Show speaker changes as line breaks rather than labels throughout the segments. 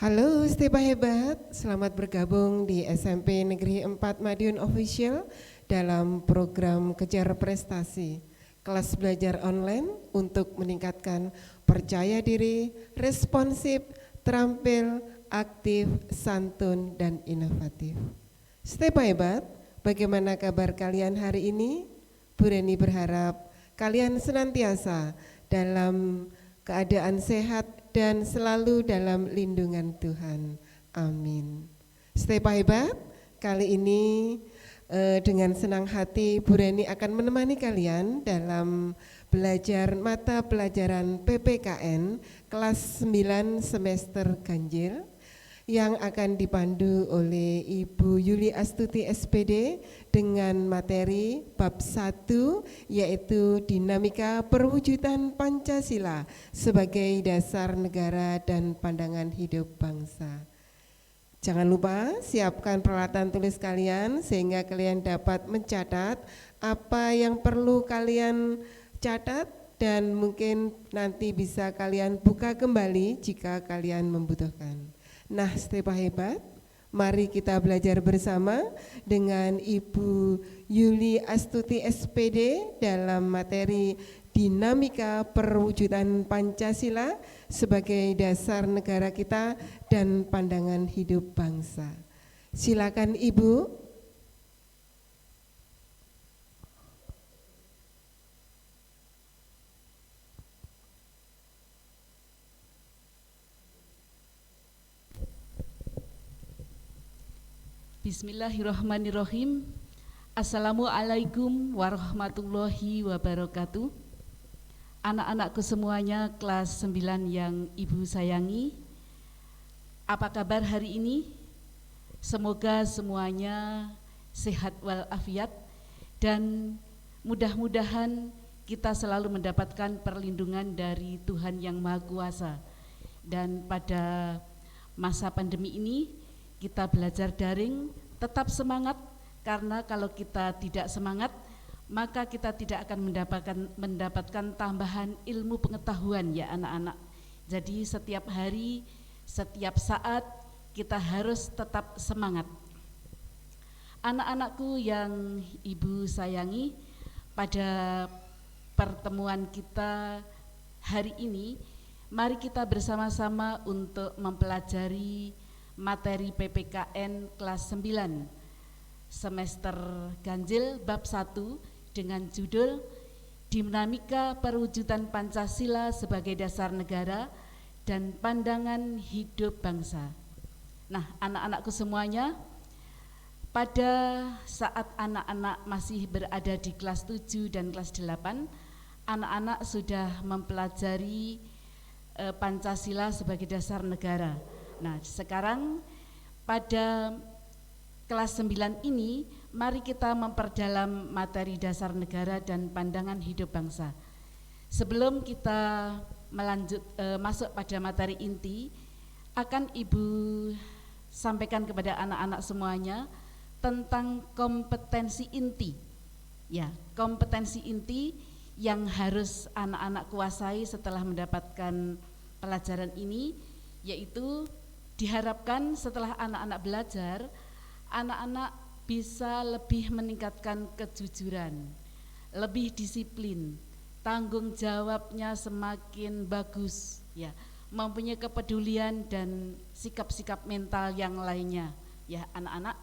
Halo Stepa Hebat, selamat bergabung di SMP Negeri 4 Madiun Official dalam program Kejar Prestasi, kelas belajar online untuk meningkatkan percaya diri, responsif, terampil, aktif, santun, dan inovatif. Stepa Hebat, bagaimana kabar kalian hari ini? Bu Reni berharap kalian senantiasa dalam keadaan sehat dan selalu dalam lindungan Tuhan. Amin. Stepa Hebat, kali ini dengan senang hati Bu Reni akan menemani kalian dalam belajar mata pelajaran PPKN kelas 9 semester ganjil yang akan dipandu oleh Ibu Yuli Astuti SPD dengan materi bab 1 yaitu dinamika perwujudan Pancasila sebagai dasar negara dan pandangan hidup bangsa. Jangan lupa siapkan peralatan tulis kalian sehingga kalian dapat mencatat apa yang perlu kalian catat dan mungkin nanti bisa kalian buka kembali jika kalian membutuhkan. Nah, Stepa Hebat, mari kita belajar bersama dengan Ibu Yuli Astuti SPD dalam materi dinamika perwujudan Pancasila sebagai dasar negara kita dan pandangan hidup bangsa. Silakan Ibu.
Bismillahirrahmanirrahim. Assalamualaikum warahmatullahi wabarakatuh. Anak-anakku semuanya kelas 9 yang Ibu sayangi, apa kabar hari ini? Semoga semuanya sehat walafiat dan mudah-mudahan kita selalu mendapatkan perlindungan dari Tuhan Yang Maha Kuasa. Dan pada masa pandemi ini kita belajar daring, tetap semangat, karena kalau kita tidak semangat maka kita tidak akan mendapatkan tambahan ilmu pengetahuan ya anak-anak. Jadi setiap hari, setiap saat kita harus tetap semangat. Anak-anakku yang Ibu sayangi, pada pertemuan kita hari ini mari kita bersama-sama untuk mempelajari materi PPKN kelas 9 semester ganjil bab 1 dengan judul Dinamika Perwujudan Pancasila sebagai Dasar Negara dan Pandangan Hidup Bangsa. Nah, anak-anakku semuanya, pada saat anak-anak masih berada di kelas 7 dan kelas 8, anak-anak sudah mempelajari Pancasila sebagai dasar negara. Nah, sekarang pada kelas 9 ini mari kita memperdalam materi dasar negara dan pandangan hidup bangsa. Sebelum kita masuk pada materi inti, akan Ibu sampaikan kepada anak-anak semuanya tentang kompetensi inti. Ya, kompetensi inti yang harus anak-anak kuasai setelah mendapatkan pelajaran ini, yaitu diharapkan setelah anak-anak belajar, anak-anak bisa lebih meningkatkan kejujuran, lebih disiplin, tanggung jawabnya semakin bagus, ya, mempunyai kepedulian dan sikap-sikap mental yang lainnya, ya anak-anak.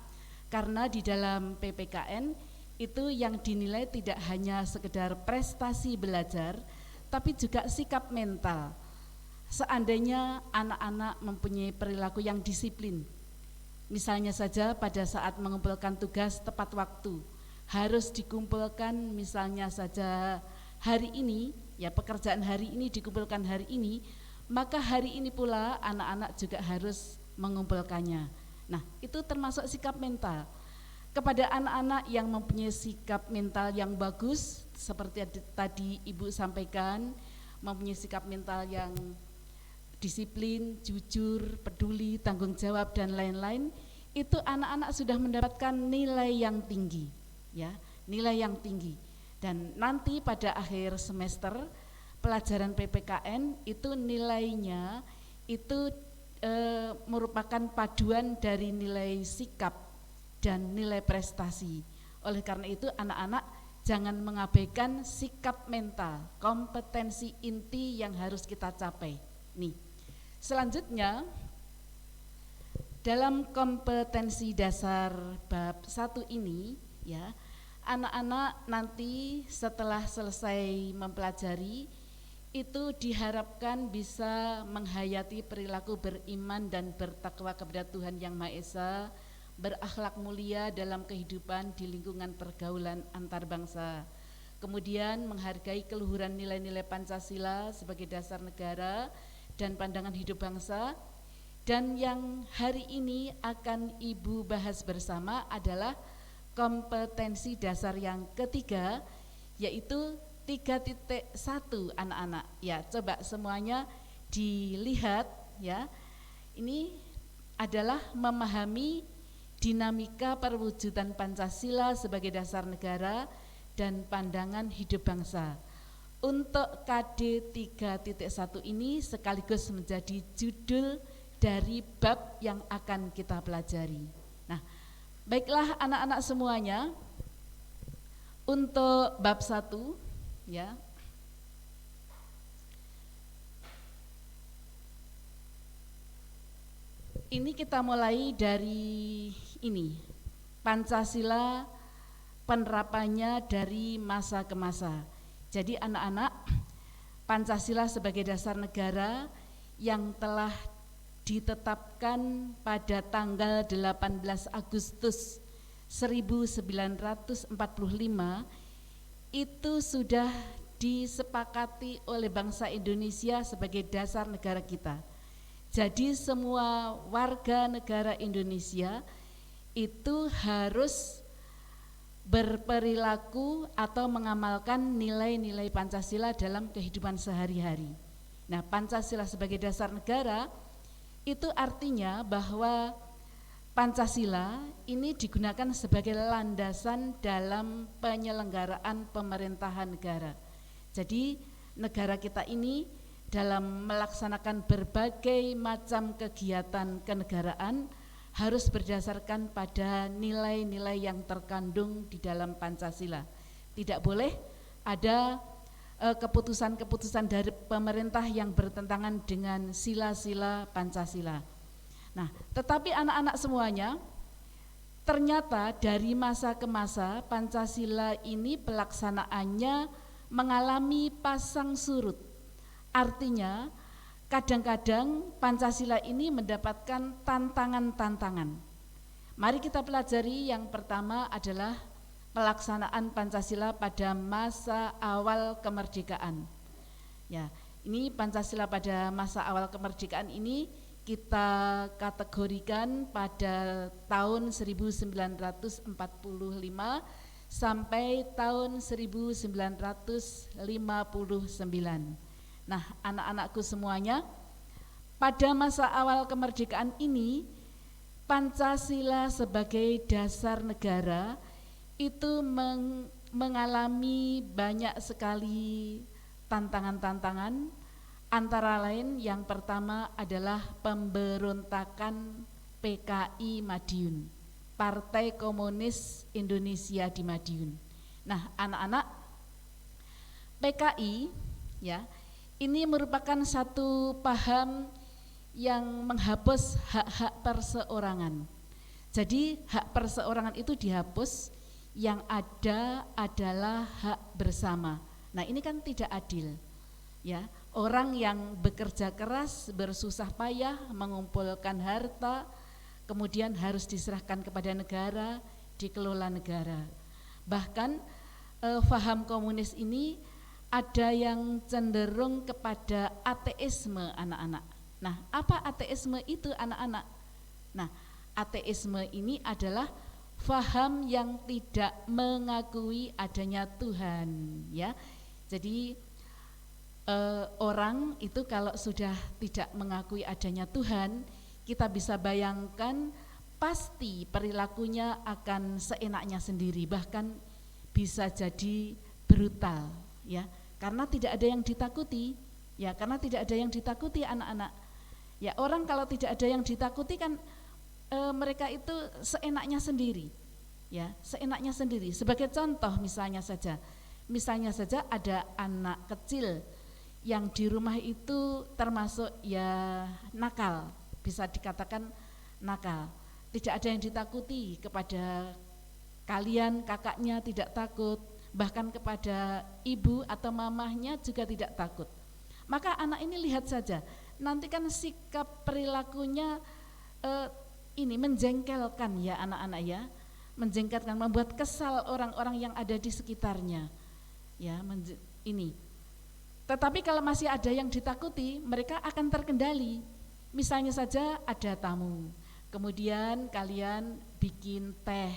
Karena di dalam PPKN itu yang dinilai tidak hanya sekedar prestasi belajar, tapi juga sikap mental. Seandainya anak-anak mempunyai perilaku yang disiplin, misalnya saja pada saat mengumpulkan tugas tepat waktu, harus dikumpulkan misalnya saja hari ini, ya pekerjaan hari ini dikumpulkan hari ini, maka hari ini pula anak-anak juga harus mengumpulkannya. Nah, itu termasuk sikap mental. Kepada anak-anak yang mempunyai sikap mental yang bagus, seperti tadi Ibu sampaikan, mempunyai sikap mental yang disiplin, jujur, peduli, tanggung jawab dan lain-lain, itu anak-anak sudah mendapatkan nilai yang tinggi, ya, nilai yang tinggi. Dan nanti pada akhir semester pelajaran PPKN itu nilainya itu merupakan paduan dari nilai sikap dan nilai prestasi. Oleh karena itu anak-anak jangan mengabaikan sikap mental, kompetensi inti yang harus kita capai. Nih, selanjutnya dalam kompetensi dasar bab 1 ini ya, anak-anak nanti setelah selesai mempelajari itu diharapkan bisa menghayati perilaku beriman dan bertakwa kepada Tuhan Yang Maha Esa, berakhlak mulia dalam kehidupan di lingkungan pergaulan antar bangsa. Kemudian menghargai keluhuran nilai-nilai Pancasila sebagai dasar negara dan pandangan hidup bangsa. Dan yang hari ini akan Ibu bahas bersama adalah kompetensi dasar yang ketiga, yaitu 3.1 anak-anak. Ya, coba semuanya dilihat ya. Ini adalah memahami dinamika perwujudan Pancasila sebagai dasar negara dan pandangan hidup bangsa. Untuk KD 3.1 ini sekaligus menjadi judul dari bab yang akan kita pelajari. Nah, baiklah anak-anak semuanya, untuk bab 1 ya. Ini kita mulai dari ini, Pancasila penerapannya dari masa ke masa. Jadi anak-anak, Pancasila sebagai dasar negara yang telah ditetapkan pada tanggal 18 Agustus 1945 itu sudah disepakati oleh bangsa Indonesia sebagai dasar negara kita. Jadi semua warga negara Indonesia itu harus berperilaku atau mengamalkan nilai-nilai Pancasila dalam kehidupan sehari-hari. Nah, Pancasila sebagai dasar negara itu artinya bahwa Pancasila ini digunakan sebagai landasan dalam penyelenggaraan pemerintahan negara. Jadi negara kita ini dalam melaksanakan berbagai macam kegiatan kenegaraan harus berdasarkan pada nilai-nilai yang terkandung di dalam Pancasila. Tidak boleh ada keputusan-keputusan dari pemerintah yang bertentangan dengan sila-sila Pancasila. Nah, tetapi anak-anak semuanya, ternyata dari masa ke masa Pancasila ini pelaksanaannya mengalami pasang surut. Artinya kadang-kadang Pancasila ini mendapatkan tantangan-tantangan. Mari kita pelajari. Yang pertama adalah pelaksanaan Pancasila pada masa awal kemerdekaan. Ya, ini Pancasila pada masa awal kemerdekaan ini kita kategorikan pada tahun 1945 sampai tahun 1959. Nah, anak-anakku semuanya, pada masa awal kemerdekaan ini Pancasila sebagai dasar negara itu mengalami banyak sekali tantangan-tantangan, antara lain yang pertama adalah pemberontakan PKI Madiun, Partai Komunis Indonesia di Madiun. Nah, anak-anak, PKI ya, ini merupakan satu paham yang menghapus hak-hak perseorangan. Jadi hak perseorangan itu dihapus, yang ada adalah hak bersama. Nah, ini kan tidak adil. Ya, orang yang bekerja keras, bersusah payah mengumpulkan harta, kemudian harus diserahkan kepada negara, dikelola negara. Bahkan faham komunis ini ada yang cenderung kepada ateisme anak-anak. Nah, apa ateisme itu anak-anak? Nah, ateisme ini adalah faham yang tidak mengakui adanya Tuhan, ya. Jadi orang itu kalau sudah tidak mengakui adanya Tuhan, kita bisa bayangkan pasti perilakunya akan seenaknya sendiri, bahkan bisa jadi brutal, ya. Karena tidak ada yang ditakuti, ya, karena tidak ada yang ditakuti anak-anak. Ya, orang kalau tidak ada yang ditakuti kan mereka itu seenaknya sendiri. Ya, seenaknya sendiri. Sebagai contoh misalnya saja ada anak kecil yang di rumah itu termasuk ya nakal, bisa dikatakan nakal. Tidak ada yang ditakuti, kepada kalian kakaknya tidak takut, bahkan kepada ibu atau mamahnya juga tidak takut. Maka anak ini lihat saja, nanti kan sikap perilakunya ini menjengkelkan ya anak-anak ya, menjengkelkan, membuat kesal orang-orang yang ada di sekitarnya. Ya, ini. Tetapi kalau masih ada yang ditakuti, mereka akan terkendali. Misalnya saja ada tamu, kemudian kalian bikin teh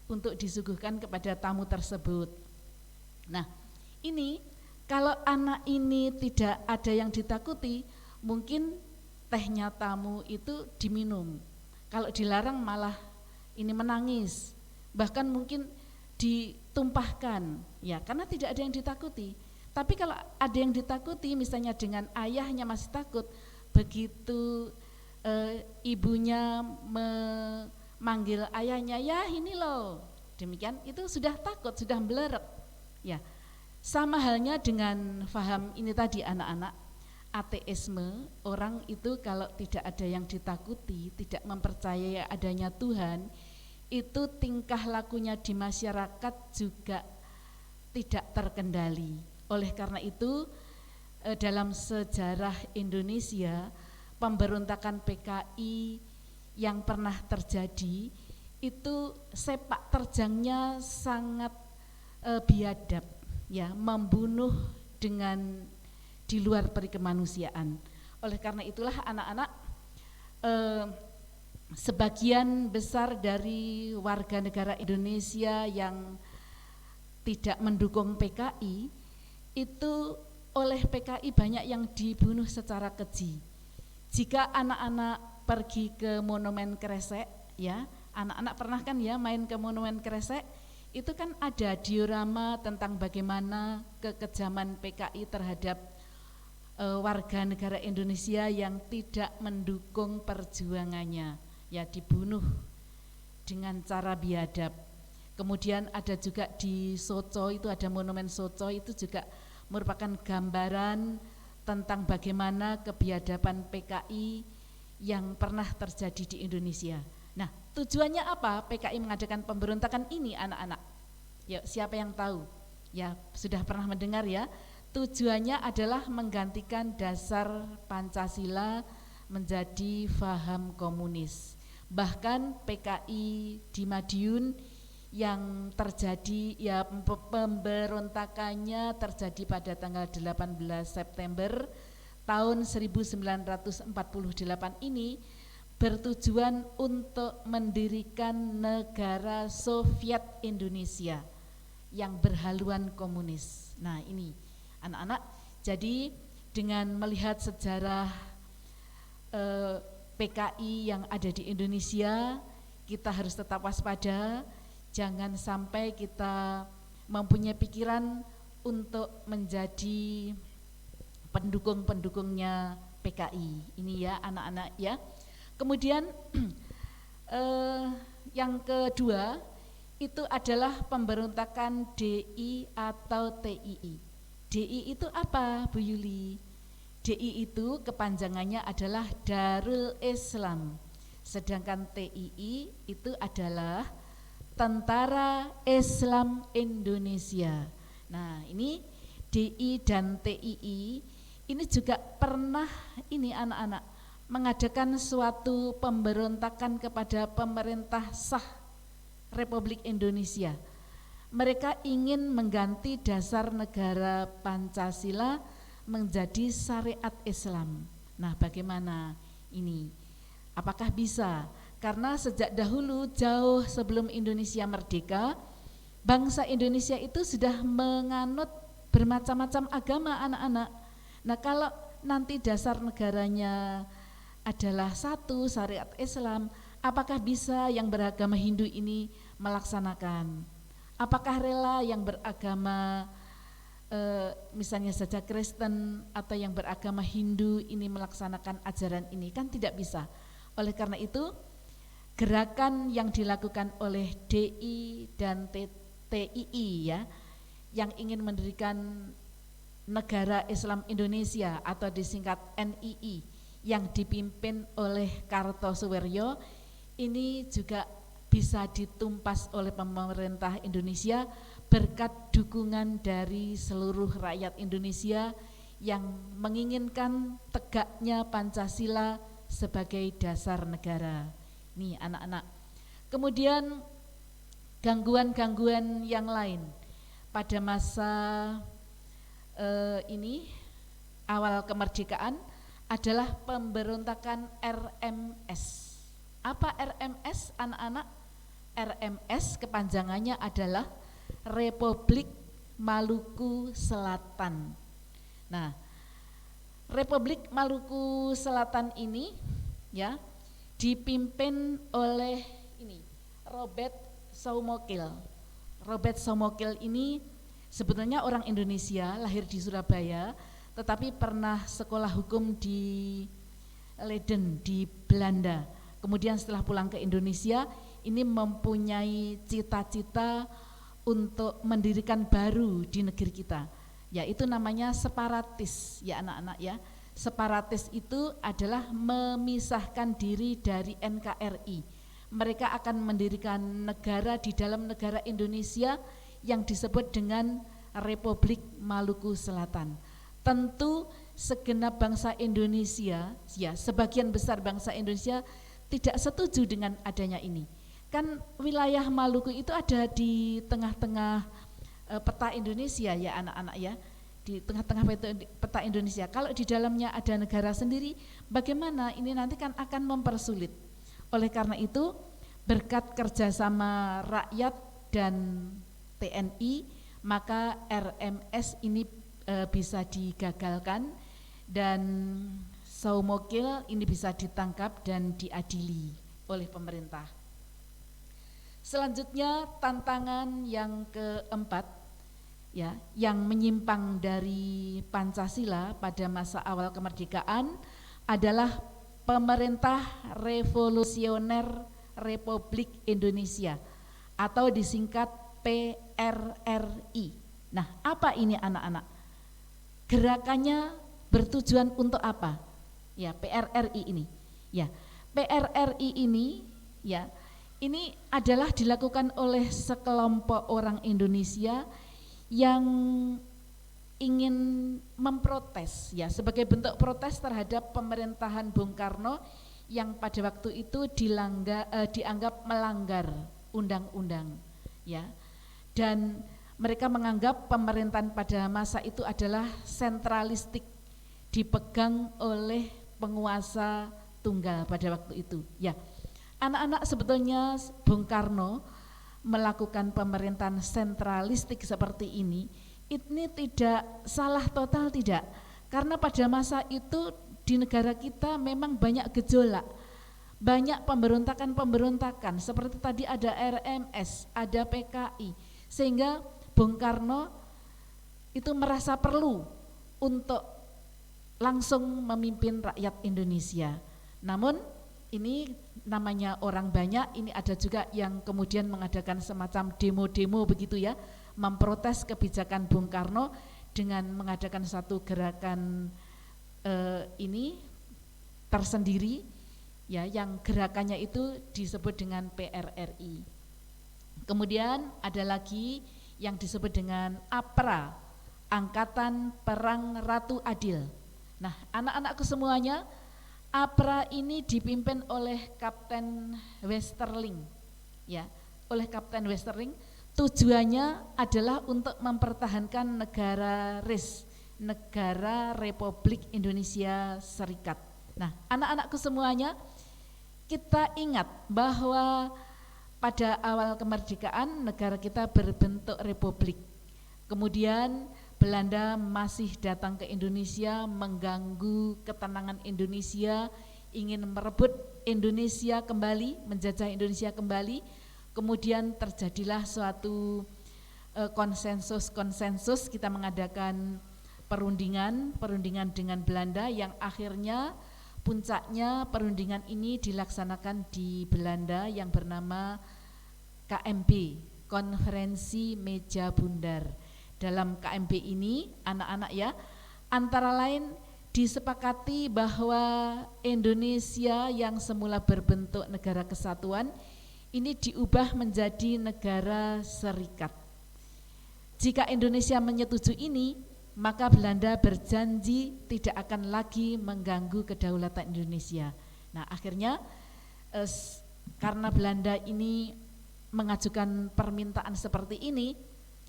untuk disuguhkan kepada tamu tersebut. Nah, ini kalau anak ini tidak ada yang ditakuti, mungkin tehnya tamu itu diminum. Kalau dilarang malah ini menangis, bahkan mungkin ditumpahkan, ya karena tidak ada yang ditakuti. Tapi kalau ada yang ditakuti, misalnya dengan ayahnya masih takut, begitu ibunya memanggil ayahnya, ya ini loh, demikian itu sudah takut, sudah melerek. Ya, sama halnya dengan faham ini tadi anak-anak, ateisme, orang itu kalau tidak ada yang ditakuti, tidak mempercayai adanya Tuhan, itu tingkah lakunya di masyarakat juga tidak terkendali. Oleh karena itu dalam sejarah Indonesia, pemberontakan PKI yang pernah terjadi itu sepak terjangnya sangat biadab, ya, membunuh dengan di luar perikemanusiaan. Oleh karena itulah anak-anak, sebagian besar dari warga negara Indonesia yang tidak mendukung PKI itu oleh PKI banyak yang dibunuh secara keji. Jika anak-anak pergi ke Monumen Kresek, ya, anak-anak pernah kan ya main ke Monumen Kresek, itu kan ada diorama tentang bagaimana kekejaman PKI terhadap warga negara Indonesia yang tidak mendukung perjuangannya, ya dibunuh dengan cara biadab. Kemudian ada juga di Soco, itu ada monumen Soco, itu juga merupakan gambaran tentang bagaimana kebiadaban PKI yang pernah terjadi di Indonesia. Nah, tujuannya apa PKI mengadakan pemberontakan ini anak-anak? Ya, siapa yang tahu? Ya, sudah pernah mendengar ya. Tujuannya adalah menggantikan dasar Pancasila menjadi faham komunis. Bahkan PKI di Madiun yang terjadi, ya pemberontakannya terjadi pada tanggal 18 September tahun 1948 ini bertujuan untuk mendirikan negara Soviet Indonesia yang berhaluan komunis. Nah ini anak-anak, jadi dengan melihat sejarah PKI yang ada di Indonesia, kita harus tetap waspada. Jangan sampai kita mempunyai pikiran untuk menjadi pendukung-pendukungnya PKI. Ini ya anak-anak ya. Kemudian yang kedua itu adalah pemberontakan DI atau TII. DI itu apa Bu Yuli? DI itu kepanjangannya adalah Darul Islam. Sedangkan TII itu adalah Tentara Islam Indonesia. Nah ini DI dan TII ini juga pernah ini anak-anak mengadakan suatu pemberontakan kepada pemerintah sah Republik Indonesia. Mereka ingin mengganti dasar negara Pancasila menjadi syariat Islam. Nah bagaimana ini? Apakah bisa? Karena sejak dahulu jauh sebelum Indonesia merdeka, bangsa Indonesia itu sudah menganut bermacam-macam agama anak-anak. Nah kalau nanti dasar negaranya adalah satu syariat Islam, apakah bisa yang beragama Hindu ini melaksanakan? Apakah rela yang beragama misalnya saja Kristen atau yang beragama Hindu ini melaksanakan ajaran ini, kan tidak bisa. Oleh karena itu gerakan yang dilakukan oleh DI dan TII ya, yang ingin mendirikan Negara Islam Indonesia atau disingkat NII yang dipimpin oleh Kartosuwiryo, ini juga bisa ditumpas oleh pemerintah Indonesia berkat dukungan dari seluruh rakyat Indonesia yang menginginkan tegaknya Pancasila sebagai dasar negara. Nih anak-anak. Kemudian gangguan-gangguan yang lain pada masa ini awal kemerdekaan adalah pemberontakan RMS. Apa RMS anak-anak? RMS kepanjangannya adalah Republik Maluku Selatan. Nah, Republik Maluku Selatan ini ya dipimpin oleh ini Robert Soumokil. Robert Soumokil ini sebetulnya orang Indonesia, lahir di Surabaya, tetapi pernah sekolah hukum di Leiden di Belanda. Kemudian setelah pulang ke Indonesia, ini mempunyai cita-cita untuk mendirikan baru di negeri kita, yaitu namanya separatis ya anak-anak ya. Separatis itu adalah memisahkan diri dari NKRI. Mereka akan mendirikan negara di dalam negara Indonesia yang disebut dengan Republik Maluku Selatan. Tentu segenap bangsa Indonesia ya, sebagian besar bangsa Indonesia tidak setuju dengan adanya ini. Kan wilayah Maluku itu ada di tengah-tengah peta Indonesia ya anak-anak ya, di tengah-tengah peta Indonesia. Kalau di dalamnya ada negara sendiri, bagaimana ini nanti kan akan mempersulit. Oleh karena itu berkat kerjasama rakyat dan TNI, maka RMS ini bisa digagalkan dan Soumokil ini bisa ditangkap dan diadili oleh pemerintah. Selanjutnya tantangan yang keempat ya, yang menyimpang dari Pancasila pada masa awal kemerdekaan adalah Pemerintah Revolusioner Republik Indonesia atau disingkat PRRI. Nah, apa ini anak-anak? Gerakannya bertujuan untuk apa? Ya, PRRI ini. Ya, PRRI ini ya, ini adalah dilakukan oleh sekelompok orang Indonesia yang ingin memprotes ya, sebagai bentuk protes terhadap pemerintahan Bung Karno yang pada waktu itu dianggap melanggar undang-undang ya. Dan mereka menganggap pemerintahan pada masa itu adalah sentralistik, dipegang oleh penguasa tunggal pada waktu itu ya. Anak-anak, sebetulnya Bung Karno melakukan pemerintahan sentralistik seperti ini tidak salah total, tidak. Karena pada masa itu di negara kita memang banyak gejolak, banyak pemberontakan-pemberontakan, seperti tadi ada RMS, ada PKI, sehingga Bung Karno itu merasa perlu untuk langsung memimpin rakyat Indonesia. Namun ini namanya orang banyak, ini ada juga yang kemudian mengadakan semacam demo-demo begitu ya, memprotes kebijakan Bung Karno dengan mengadakan satu gerakan ini tersendiri ya, yang gerakannya itu disebut dengan PRRI. Kemudian ada lagi yang disebut dengan APRA, Angkatan Perang Ratu Adil. Nah, anak-anakku semuanya, APRA ini dipimpin oleh Kapten Westerling ya, oleh Kapten Westerling. Tujuannya adalah untuk mempertahankan negara RIS, Negara Republik Indonesia Serikat. Nah, anak-anakku semuanya, kita ingat bahwa pada awal kemerdekaan negara kita berbentuk republik. Kemudian Belanda masih datang ke Indonesia, mengganggu ketenangan Indonesia, ingin merebut Indonesia kembali, menjajah Indonesia kembali. Kemudian terjadilah suatu konsensus kita mengadakan perundingan dengan Belanda yang akhirnya puncaknya perundingan ini dilaksanakan di Belanda yang bernama KMB, Konferensi Meja Bundar. Dalam KMB ini anak-anak ya, antara lain disepakati bahwa Indonesia yang semula berbentuk negara kesatuan ini diubah menjadi negara serikat. Jika Indonesia menyetujui ini, maka Belanda berjanji tidak akan lagi mengganggu kedaulatan Indonesia. Nah, akhirnya karena Belanda ini mengajukan permintaan seperti ini,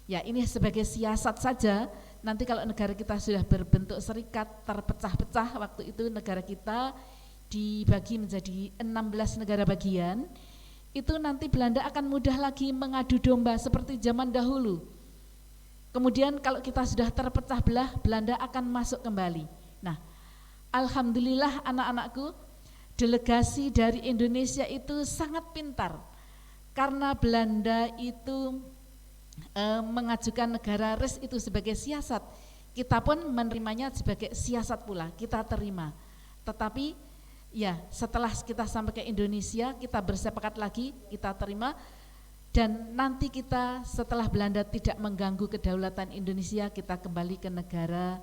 ya ini sebagai siasat saja. Nanti kalau negara kita sudah berbentuk serikat, terpecah-pecah, waktu itu negara kita dibagi menjadi 16 negara bagian, itu nanti Belanda akan mudah lagi mengadu domba seperti zaman dahulu. Kemudian kalau kita sudah terpecah belah, Belanda akan masuk kembali. Nah, alhamdulillah anak-anakku, delegasi dari Indonesia itu sangat pintar. Karena Belanda itu mengajukan negara RIS itu sebagai siasat, kita pun menerimanya sebagai siasat pula, kita terima. Tetapi ya setelah kita sampai ke Indonesia, kita bersepakat lagi, kita terima. Dan nanti kita setelah Belanda tidak mengganggu kedaulatan Indonesia, kita kembali ke negara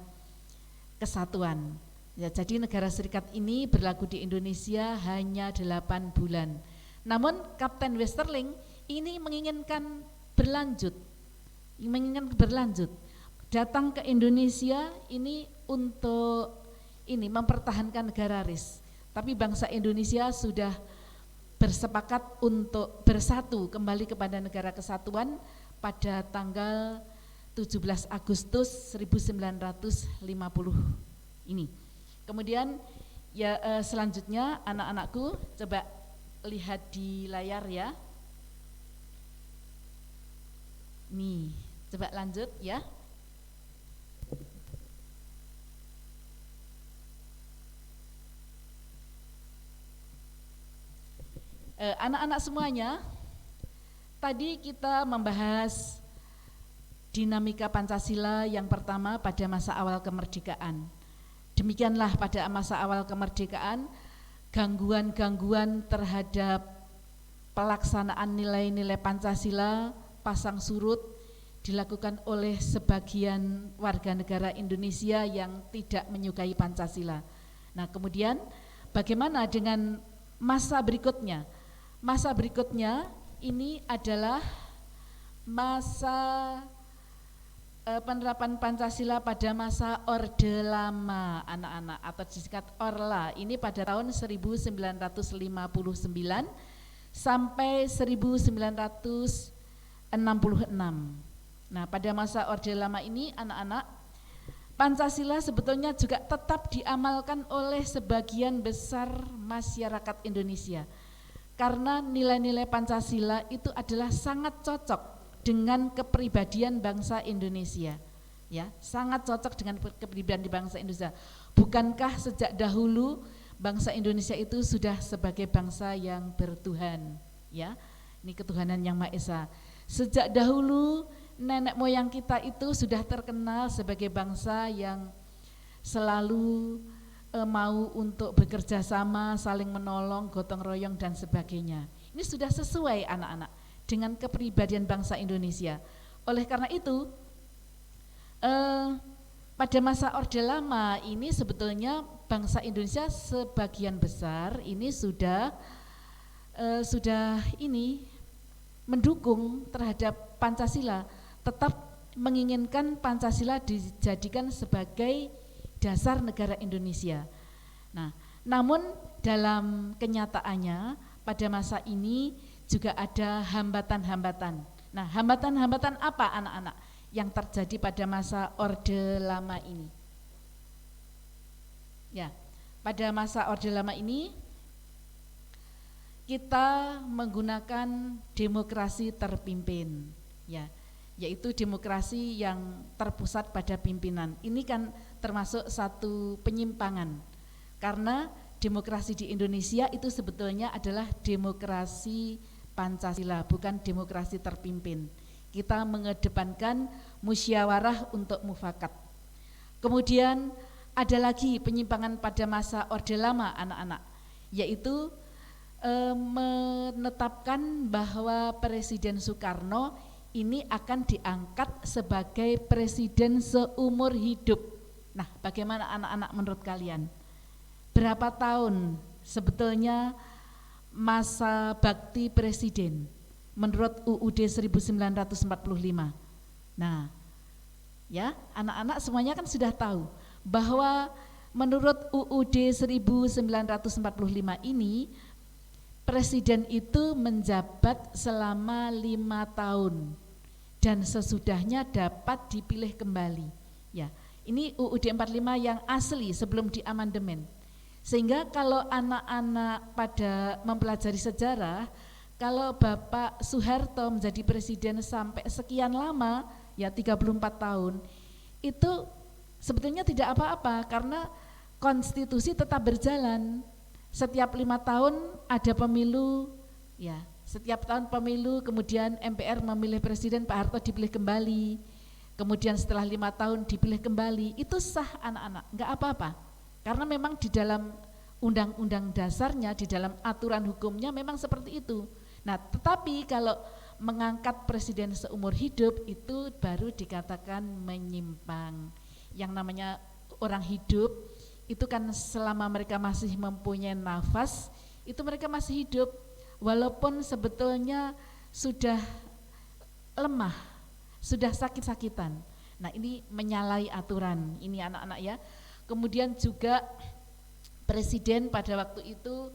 kesatuan. Ya, jadi negara serikat ini berlaku di Indonesia hanya 8 bulan. Namun Kapten Westerling ini menginginkan berlanjut, datang ke Indonesia ini untuk ini mempertahankan negara RIS. Tapi bangsa Indonesia sudah bersepakat untuk bersatu kembali kepada negara kesatuan pada tanggal 17 Agustus 1950 ini. Kemudian ya selanjutnya anak-anakku coba lihat di layar ya. Nih, coba lanjut ya. Anak-anak semuanya, tadi kita membahas dinamika Pancasila yang pertama pada masa awal kemerdekaan. Demikianlah pada masa awal kemerdekaan, gangguan-gangguan terhadap pelaksanaan nilai-nilai Pancasila pasang surut dilakukan oleh sebagian warga negara Indonesia yang tidak menyukai Pancasila. Nah, kemudian bagaimana dengan masa berikutnya? Masa berikutnya ini adalah masa penerapan Pancasila pada masa Orde Lama anak-anak atau disingkat Orla. Ini pada tahun 1959 sampai 1966. Nah, pada masa Orde Lama ini anak-anak, Pancasila sebetulnya juga tetap diamalkan oleh sebagian besar masyarakat Indonesia. Karena nilai-nilai Pancasila itu adalah sangat cocok dengan kepribadian bangsa Indonesia, ya, sangat cocok dengan kepribadian bangsa Indonesia. Bukankah sejak dahulu bangsa Indonesia itu sudah sebagai bangsa yang bertuhan, ya, ini ketuhanan yang Maha Esa. Sejak dahulu nenek moyang kita itu sudah terkenal sebagai bangsa yang selalu mau untuk bekerja sama, saling menolong, gotong royong dan sebagainya. Ini sudah sesuai anak-anak dengan kepribadian bangsa Indonesia. Oleh karena itu, pada masa Orde Lama ini sebetulnya bangsa Indonesia sebagian besar ini sudah ini mendukung terhadap Pancasila, tetap menginginkan Pancasila dijadikan sebagai dasar negara Indonesia. Nah, namun dalam kenyataannya pada masa ini juga ada hambatan-hambatan. Nah, hambatan-hambatan apa anak-anak yang terjadi pada masa Orde Lama ini? Ya, pada masa Orde Lama ini kita menggunakan demokrasi terpimpin, ya, yaitu demokrasi yang terpusat pada pimpinan. Ini kan termasuk satu penyimpangan, karena demokrasi di Indonesia itu sebetulnya adalah demokrasi Pancasila, bukan demokrasi terpimpin. Kita mengedepankan musyawarah untuk mufakat. Kemudian ada lagi penyimpangan pada masa Orde Lama anak-anak, yaitu menetapkan bahwa Presiden Soekarno ini akan diangkat sebagai presiden seumur hidup. Nah, bagaimana anak-anak menurut kalian? Berapa tahun sebetulnya masa bakti presiden menurut UUD 1945? Nah, ya, anak-anak semuanya kan sudah tahu bahwa menurut UUD 1945 ini presiden itu menjabat selama 5 tahun dan sesudahnya dapat dipilih kembali. Ya, ini UUD 45 yang asli sebelum diamandemen. Sehingga kalau anak-anak pada mempelajari sejarah, kalau Bapak Soeharto menjadi presiden sampai sekian lama, ya 34 tahun, itu sebetulnya tidak apa-apa karena konstitusi tetap berjalan. Setiap 5 tahun ada pemilu, ya setiap tahun pemilu, kemudian MPR memilih presiden, Pak Harto dipilih kembali, kemudian setelah 5 tahun dipilih kembali, itu sah anak-anak, enggak apa-apa. Karena memang di dalam undang-undang dasarnya, di dalam aturan hukumnya memang seperti itu. Nah, tetapi kalau mengangkat presiden seumur hidup itu baru dikatakan menyimpang. Yang namanya orang hidup itu kan selama mereka masih mempunyai nafas, itu mereka masih hidup walaupun sebetulnya sudah lemah, sudah sakit-sakitan. Nah, ini menyalahi aturan, ini anak-anak ya. Kemudian juga presiden pada waktu itu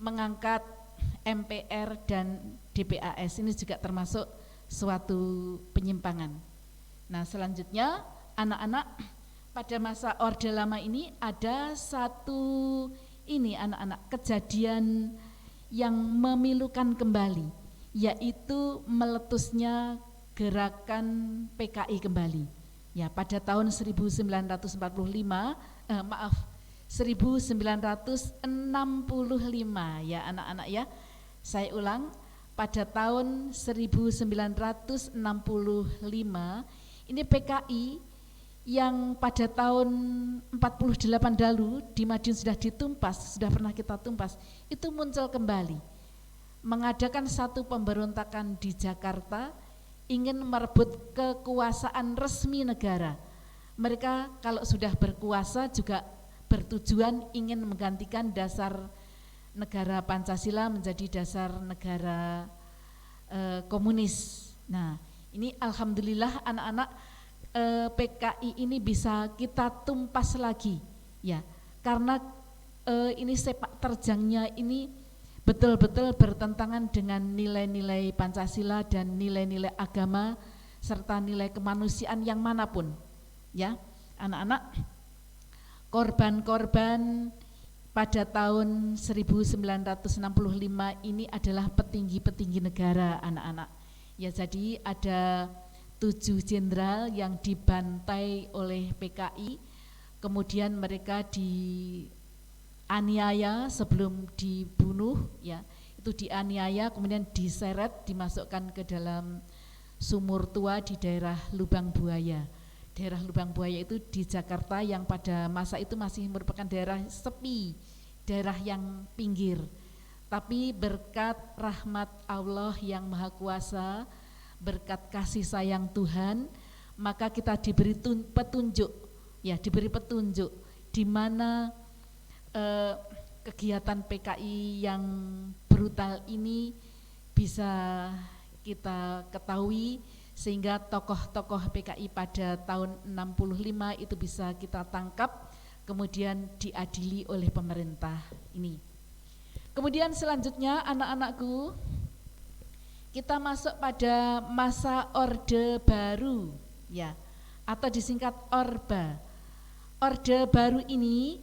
mengangkat MPR dan DPAS, ini juga termasuk suatu penyimpangan. Nah, selanjutnya anak-anak pada masa Orde Lama ini ada satu ini anak-anak kejadian yang memilukan kembali, yaitu meletusnya gerakan PKI kembali. Ya, pada tahun 1945, 1965 ya anak-anak ya. Saya ulang, pada tahun 1965 ini PKI yang pada tahun 48 lalu di Madiun sudah ditumpas, sudah pernah kita tumpas, itu muncul kembali, mengadakan satu pemberontakan di Jakarta, ingin merebut kekuasaan resmi negara. Mereka kalau sudah berkuasa juga bertujuan ingin menggantikan dasar negara Pancasila menjadi dasar negara komunis. Nah, ini alhamdulillah anak-anak PKI ini bisa kita tumpas lagi, ya, karena ini sepak terjangnya ini betul-betul bertentangan dengan nilai-nilai Pancasila dan nilai-nilai agama serta nilai kemanusiaan yang manapun, ya, anak-anak. Korban-korban pada tahun 1965 ini adalah petinggi-petinggi negara anak-anak. Ya, jadi ada 7 jenderal yang dibantai oleh PKI, kemudian mereka dianiaya sebelum dibunuh, ya, itu dianiaya kemudian diseret, dimasukkan ke dalam sumur tua di daerah Lubang Buaya. Daerah Lubang Buaya itu di Jakarta yang pada masa itu masih merupakan daerah sepi, daerah yang pinggir. Tapi berkat rahmat Allah yang Maha Kuasa, berkat kasih sayang Tuhan, maka kita diberi petunjuk, ya, diberi petunjuk di mana kegiatan PKI yang brutal ini bisa kita ketahui, sehingga tokoh-tokoh PKI pada tahun 65 itu bisa kita tangkap, kemudian diadili oleh pemerintah ini. Kemudian selanjutnya anak-anakku, kita masuk pada masa Orde Baru, ya, atau disingkat Orba. Orde Baru ini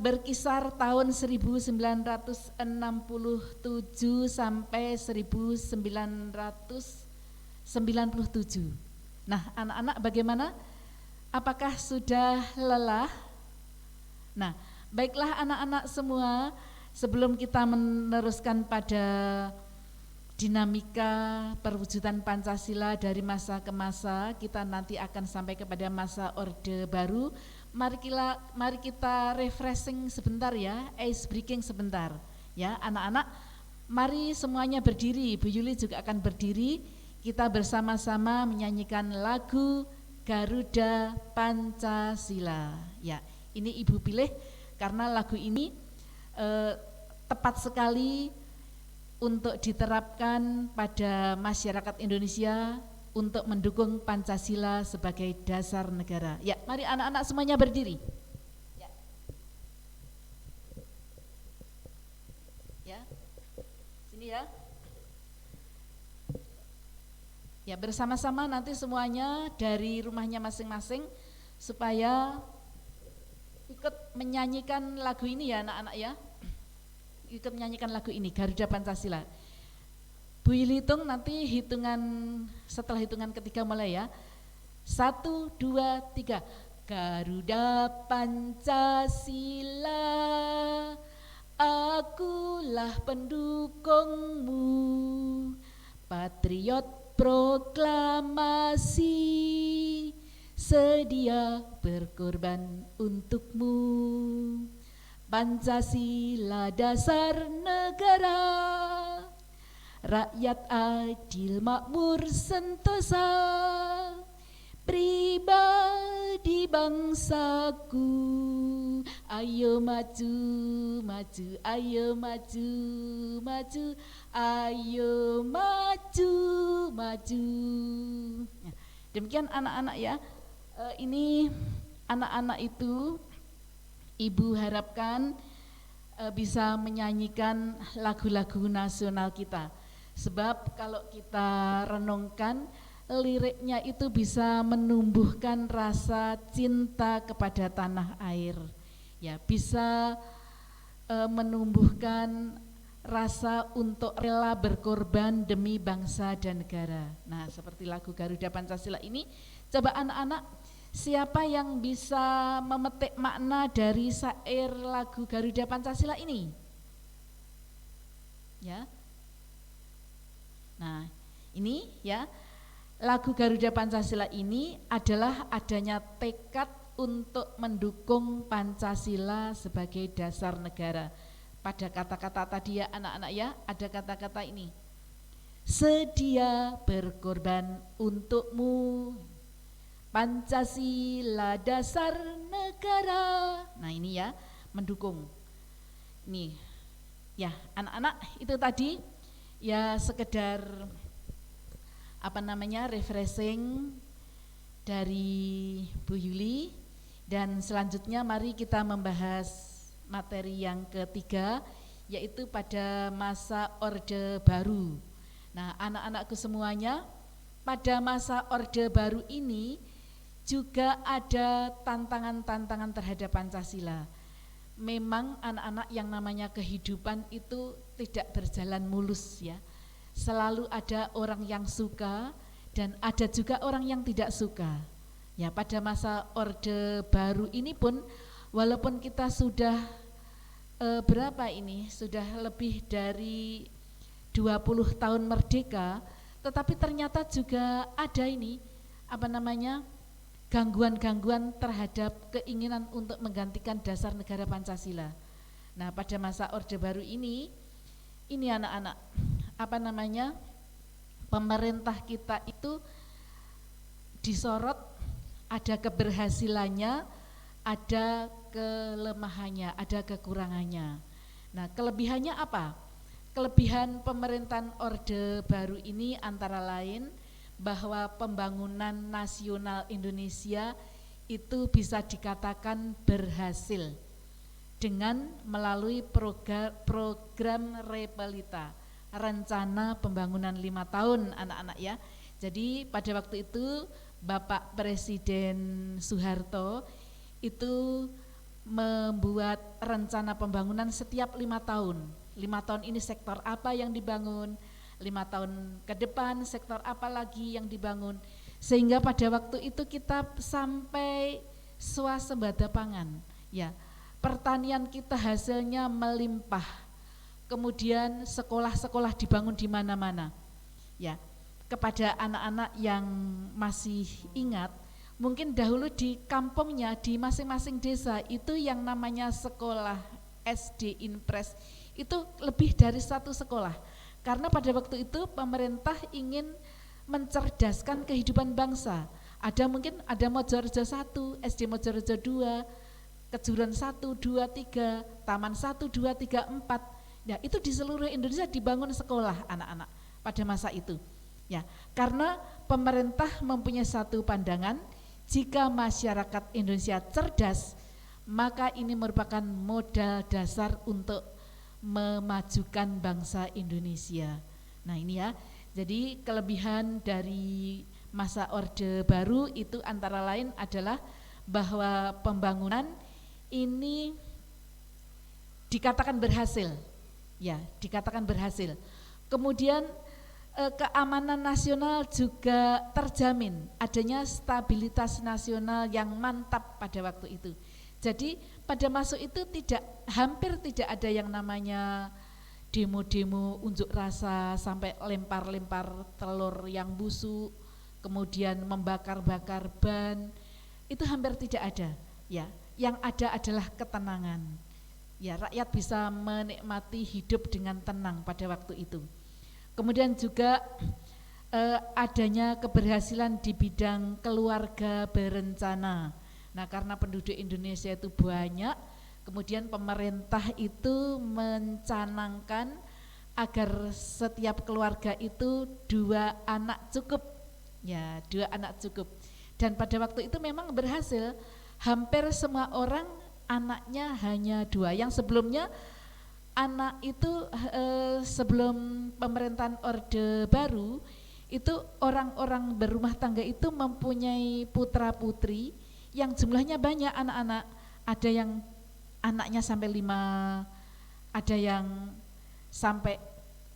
berkisar tahun 1967 sampai 1997. Nah, anak-anak bagaimana? Apakah sudah lelah? Nah, baiklah anak-anak semua, sebelum kita meneruskan pada dinamika perwujudan Pancasila dari masa ke masa, kita nanti akan sampai kepada masa Orde Baru. Mari kita refreshing sebentar ya, ice breaking sebentar ya anak-anak. Mari semuanya berdiri, Bu Yuli juga akan berdiri. Kita bersama-sama menyanyikan lagu Garuda Pancasila. Ya, ini Ibu pilih karena lagu ini tepat sekali untuk diterapkan pada masyarakat Indonesia untuk mendukung Pancasila sebagai dasar negara. Ya, mari anak-anak semuanya berdiri. Ya. Ya. Sini ya. Ya, bersama-sama nanti semuanya dari rumahnya masing-masing supaya ikut menyanyikan lagu ini ya anak-anak ya. Ikut menyanyikan lagu ini, Garuda Pancasila. Bu Yuli hitung nanti setelah hitungan ketiga mulai ya. 1, 2, 3. Garuda Pancasila, akulah pendukungmu, patriot proklamasi, sedia berkorban untukmu. Pancasila dasar negara, rakyat adil makmur sentosa, pribadi bangsaku, ayo maju, maju, ayo maju, maju, ayo maju, maju. Ya, demikian anak-anak ya. Ini anak-anak itu Ibu harapkan bisa menyanyikan lagu-lagu nasional kita. Sebab kalau kita renungkan, liriknya itu bisa menumbuhkan rasa cinta kepada tanah air. Ya, bisa menumbuhkan rasa untuk rela berkorban demi bangsa dan negara. Nah, seperti lagu Garuda Pancasila ini, coba anak-anak siapa yang bisa memetik makna dari syair lagu Garuda Pancasila ini? Ya. Nah, ini ya, lagu Garuda Pancasila ini adalah adanya tekad untuk mendukung Pancasila sebagai dasar negara. Pada kata-kata tadi ya anak-anak ya, ada kata-kata ini. Sedia berkorban untukmu, Pancasila dasar negara. Nah ini ya, mendukung. Nih, ya anak-anak itu tadi ya sekedar refreshing dari Bu Yuli. Dan selanjutnya mari kita membahas materi yang ketiga, yaitu pada masa Orde Baru. Nah anak-anakku semuanya, pada masa Orde Baru ini juga ada tantangan-tantangan terhadap Pancasila. Memang anak-anak yang namanya kehidupan itu tidak berjalan mulus ya. Selalu ada orang yang suka dan ada juga orang yang tidak suka. Ya, pada masa Orde Baru ini pun walaupun kita sudah sudah lebih dari 20 tahun merdeka, tetapi ternyata juga ada gangguan-gangguan terhadap keinginan untuk menggantikan dasar negara Pancasila. Nah, pada masa Orde Baru ini anak-anak, pemerintah kita itu disorot, ada keberhasilannya, ada kelemahannya, ada kekurangannya. Nah, kelebihannya apa? Kelebihan pemerintahan Orde Baru ini antara lain bahwa pembangunan nasional Indonesia itu bisa dikatakan berhasil dengan melalui program Repelita, rencana pembangunan 5 tahun anak-anak ya. Jadi pada waktu itu Bapak Presiden Soeharto itu membuat rencana pembangunan setiap 5 tahun. 5 tahun ini sektor apa yang dibangun, 5 tahun ke depan sektor apa lagi yang dibangun, sehingga pada waktu itu kita sampai swasembada pangan ya, pertanian kita hasilnya melimpah, kemudian sekolah-sekolah dibangun di mana-mana. Ya, kepada anak-anak yang masih ingat, mungkin dahulu di kampungnya, di masing-masing desa itu yang namanya sekolah SD Impres itu lebih dari satu sekolah. Karena pada waktu itu pemerintah ingin mencerdaskan kehidupan bangsa. Mungkin ada Mojorejo 1, SD Mojorejo 2, Kejuran 1, 2, 3, Taman 1, 2, 3, 4. Ya, itu di seluruh Indonesia dibangun sekolah anak-anak pada masa itu. Ya, karena pemerintah mempunyai satu pandangan, jika masyarakat Indonesia cerdas, maka ini merupakan modal dasar untuk memajukan bangsa Indonesia. Nah, ini ya. Jadi kelebihan dari masa Orde Baru itu antara lain adalah bahwa pembangunan ini dikatakan berhasil. Ya, dikatakan berhasil. Kemudian keamanan nasional juga terjamin, adanya stabilitas nasional yang mantap pada waktu itu. Jadi pada masa itu hampir tidak ada yang namanya demo-demo unjuk rasa sampai lempar-lempar telur yang busuk, kemudian membakar-bakar ban, itu hampir tidak ada. Ya, yang ada adalah ketenangan. Ya, rakyat bisa menikmati hidup dengan tenang pada waktu itu. Kemudian juga adanya keberhasilan di bidang keluarga berencana. Nah, karena penduduk Indonesia itu banyak, kemudian pemerintah itu mencanangkan agar setiap keluarga itu 2 anak cukup. Ya, 2 anak cukup. Dan pada waktu itu memang berhasil, hampir semua orang anaknya hanya 2. Yang sebelumnya anak itu sebelum pemerintahan Orde Baru itu orang-orang berumah tangga itu mempunyai putra putri yang jumlahnya banyak anak-anak, ada yang anaknya sampai 5, ada yang sampai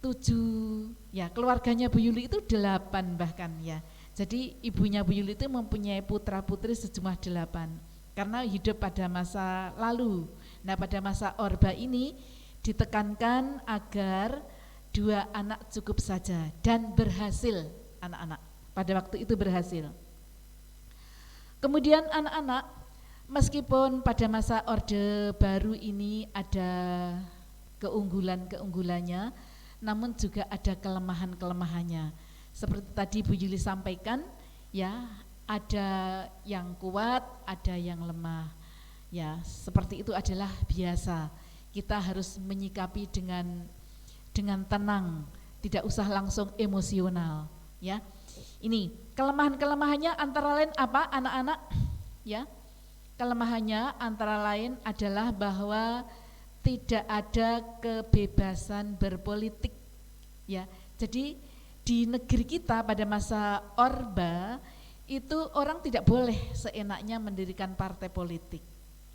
7, ya keluarganya Bu Yuli itu 8 bahkan ya. Jadi ibunya Bu Yuli itu mempunyai putra putri sejumlah 8 karena hidup pada masa lalu. Nah, pada masa Orba ini ditekankan agar 2 anak cukup saja dan berhasil anak-anak. Pada waktu itu berhasil. Kemudian anak-anak meskipun pada masa Orde Baru ini ada keunggulan-keunggulannya, namun juga ada kelemahan-kelemahannya. Seperti tadi Bu Yuli sampaikan, ya ada yang kuat, ada yang lemah. Ya, seperti itu adalah biasa. Kita harus menyikapi dengan tenang, tidak usah langsung emosional. Ya, ini kelemahan-kelemahannya antara lain apa, anak-anak? Ya, kelemahannya antara lain adalah bahwa tidak ada kebebasan berpolitik. Ya, jadi di negeri kita pada masa Orba itu orang tidak boleh seenaknya mendirikan partai politik.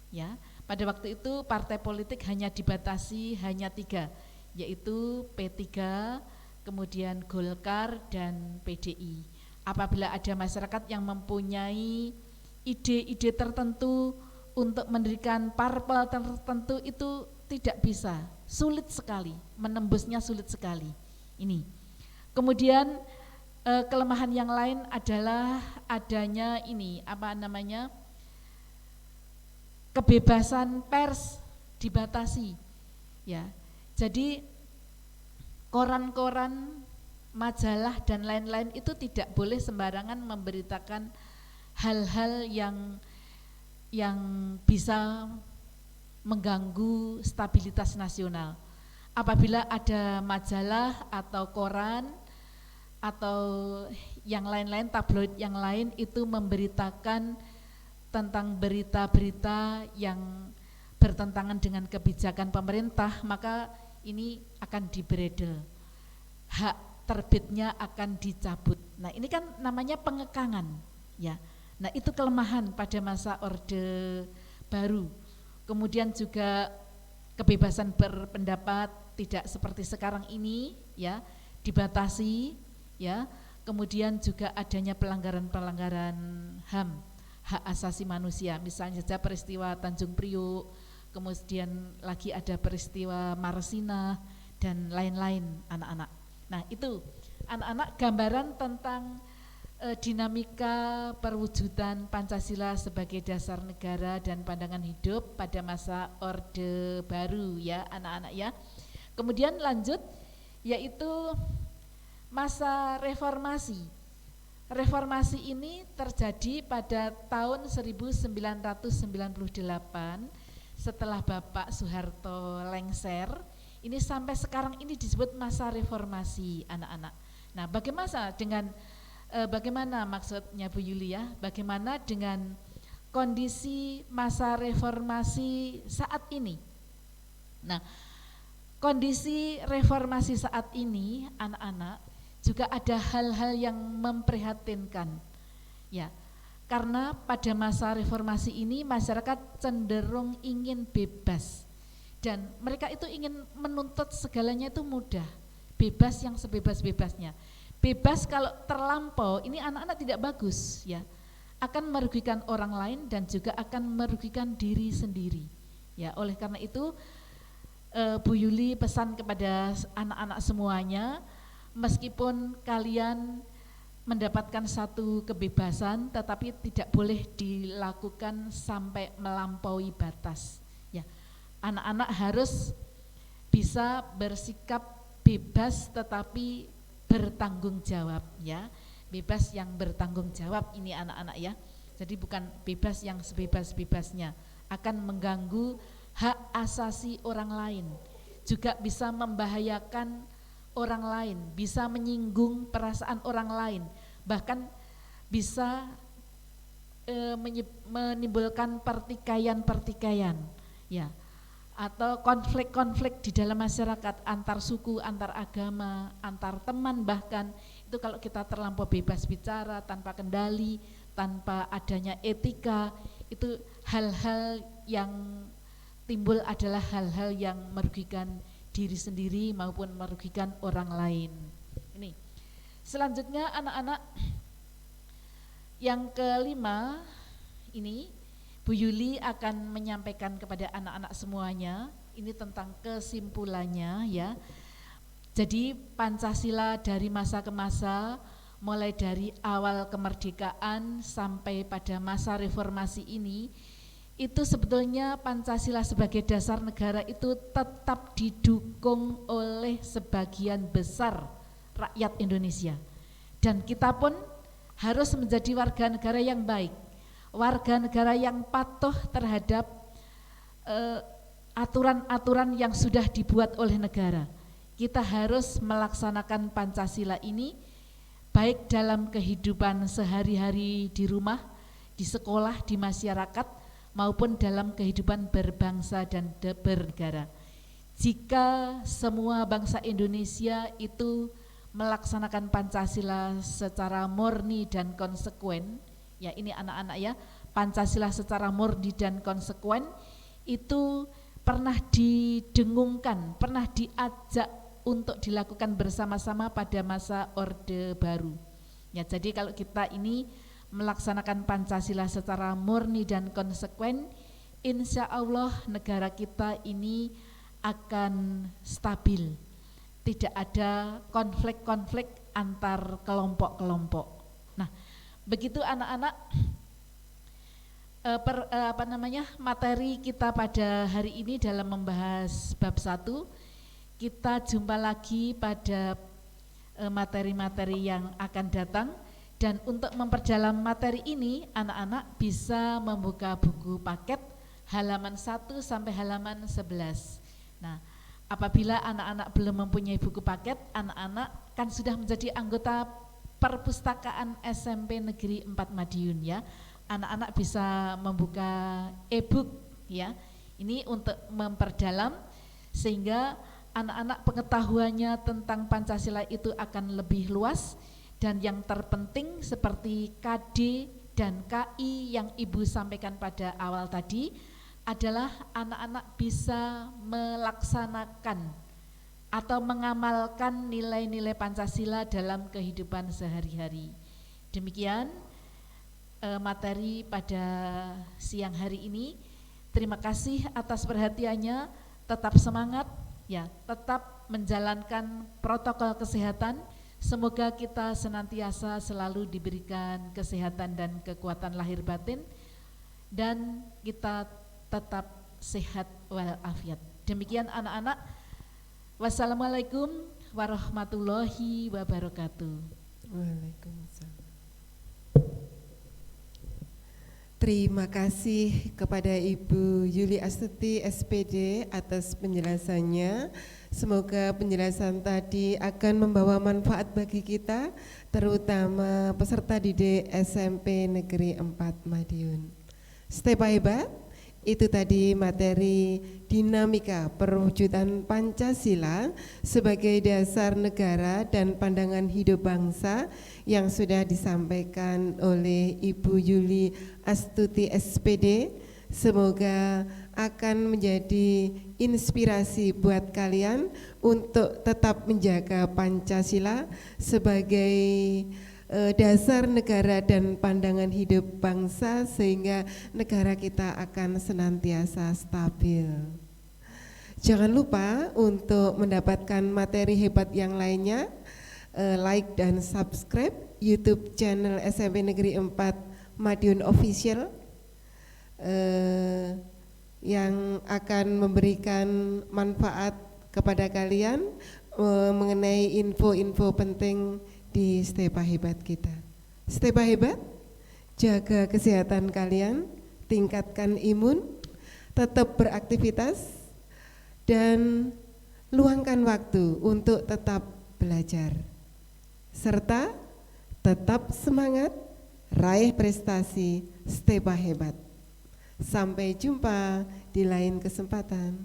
Ya, pada waktu itu partai politik hanya dibatasi hanya 3, yaitu P3, kemudian Golkar dan PDI. Apabila ada masyarakat yang mempunyai ide-ide tertentu untuk mendirikan parpol tertentu itu tidak bisa, sulit sekali, menembusnya sulit sekali. Ini. Kemudian kelemahan yang lain adalah adanya ini, kebebasan pers dibatasi. Ya. Jadi koran-koran, majalah dan lain-lain itu tidak boleh sembarangan memberitakan hal-hal yang bisa mengganggu stabilitas nasional. Apabila ada majalah atau koran atau yang lain-lain, tabloid yang lain itu memberitakan tentang berita-berita yang bertentangan dengan kebijakan pemerintah, maka ini akan diberedel, hak terbitnya akan dicabut. Nah, ini kan namanya pengekangan, ya. Nah, itu kelemahan pada masa Orde Baru. Kemudian juga kebebasan berpendapat tidak seperti sekarang ini, ya, dibatasi, ya. Kemudian juga adanya pelanggaran-pelanggaran HAM, hak asasi manusia, misalnya saja peristiwa Tanjung Priok, kemudian lagi ada peristiwa Marsina,
dan lain-lain anak-anak. Nah itu anak-anak gambaran tentang dinamika perwujudan Pancasila sebagai dasar negara dan pandangan hidup pada masa Orde Baru ya anak-anak ya. Kemudian lanjut yaitu masa reformasi. Reformasi ini terjadi pada tahun 1998 setelah Bapak Soeharto lengser. Ini sampai sekarang ini disebut masa reformasi anak-anak. Nah, bagaimana maksudnya Bu Yuli ya? Bagaimana dengan kondisi masa reformasi saat ini? Nah, kondisi reformasi saat ini anak-anak juga ada hal-hal yang memprihatinkan. Ya, karena pada masa reformasi ini masyarakat cenderung ingin bebas. Dan mereka itu ingin menuntut segalanya itu mudah, bebas yang sebebas-bebasnya. Bebas kalau terlampau, ini anak-anak tidak bagus ya, akan merugikan orang lain dan juga akan merugikan diri sendiri. Ya, oleh karena itu Bu Yuli pesan kepada anak-anak semuanya, meskipun kalian mendapatkan satu kebebasan, tetapi tidak boleh dilakukan sampai melampaui batas. Ya, anak-anak harus bisa bersikap bebas tetapi bertanggung jawab ya, bebas yang bertanggung jawab ini anak-anak ya. Jadi bukan bebas yang sebebas-bebasnya, akan mengganggu hak asasi orang lain, juga bisa membahayakan orang lain, bisa menyinggung perasaan orang lain, bahkan bisa menimbulkan pertikaian-pertikaian ya, atau konflik-konflik di dalam masyarakat antar suku, antar agama, antar teman bahkan. Itu kalau kita terlampau bebas bicara tanpa kendali, tanpa adanya etika, itu hal-hal yang timbul adalah hal-hal yang merugikan diri sendiri maupun merugikan orang lain. Ini selanjutnya anak-anak, yang kelima ini Bu Yuli akan menyampaikan kepada anak-anak semuanya, ini tentang kesimpulannya ya. Jadi Pancasila dari masa ke masa, mulai dari awal kemerdekaan sampai pada masa reformasi ini, itu sebetulnya Pancasila sebagai dasar negara itu tetap didukung oleh sebagian besar rakyat Indonesia. Dan kita pun harus menjadi warga negara yang baik, warga negara yang patuh terhadap aturan-aturan yang sudah dibuat oleh negara. Kita harus melaksanakan Pancasila ini baik dalam kehidupan sehari-hari di rumah, di sekolah, di masyarakat, maupun dalam kehidupan berbangsa dan bernegara. Jika semua bangsa Indonesia itu melaksanakan Pancasila secara murni dan konsekuen, ya ini anak-anak ya, Pancasila secara murni dan konsekuen itu pernah didengungkan, pernah diajak untuk dilakukan bersama-sama pada masa Orde Baru. Ya, jadi kalau kita ini melaksanakan Pancasila secara murni dan konsekuen, insya Allah negara kita ini akan stabil, tidak ada konflik-konflik antar kelompok-kelompok. Nah, begitu anak-anak, materi kita pada hari ini dalam membahas bab 1. Kita jumpa lagi pada materi-materi yang akan datang. Dan untuk memperdalam materi ini, anak-anak bisa membuka buku paket halaman 1 sampai halaman 11. Nah, apabila anak-anak belum mempunyai buku paket, anak-anak kan sudah menjadi anggota perpustakaan SMP Negeri 4 Madiun ya. Anak-anak bisa membuka e-book ya. Ini untuk memperdalam sehingga anak-anak pengetahuannya tentang Pancasila itu akan lebih luas. Dan yang terpenting seperti KD dan KI yang Ibu sampaikan pada awal tadi adalah anak-anak bisa melaksanakan atau mengamalkan nilai-nilai Pancasila dalam kehidupan sehari-hari. Demikian materi pada siang hari ini. Terima kasih atas perhatiannya, tetap semangat ya, tetap menjalankan protokol kesehatan. Semoga kita senantiasa selalu diberikan kesehatan dan kekuatan lahir batin, dan kita tetap sehat walafiat. Demikian anak-anak. Wassalamualaikum warahmatullahi wabarakatuh.
Waalaikumsalam. Terima kasih kepada Ibu Yuli Astuti SPD atas penjelasannya. Semoga penjelasan tadi akan membawa manfaat bagi kita, terutama peserta didik SMP Negeri 4 Madiun. Stay hebat. Itu tadi materi dinamika perwujudan Pancasila sebagai dasar negara dan pandangan hidup bangsa yang sudah disampaikan oleh Ibu Yuli Astuti SPD. Semoga akan menjadi inspirasi buat kalian untuk tetap menjaga Pancasila sebagai dasar negara dan pandangan hidup bangsa, sehingga negara kita akan senantiasa stabil. Jangan lupa untuk mendapatkan materi hebat yang lainnya, like dan subscribe YouTube channel SMP Negeri 4 Madiun Official, yang akan memberikan manfaat kepada kalian mengenai info-info penting di Stepa Hebat kita. Stepa Hebat, jaga kesehatan kalian, tingkatkan imun, tetap beraktivitas, dan luangkan waktu untuk tetap belajar. Serta tetap semangat, raih prestasi Stepa Hebat. Sampai jumpa di lain kesempatan.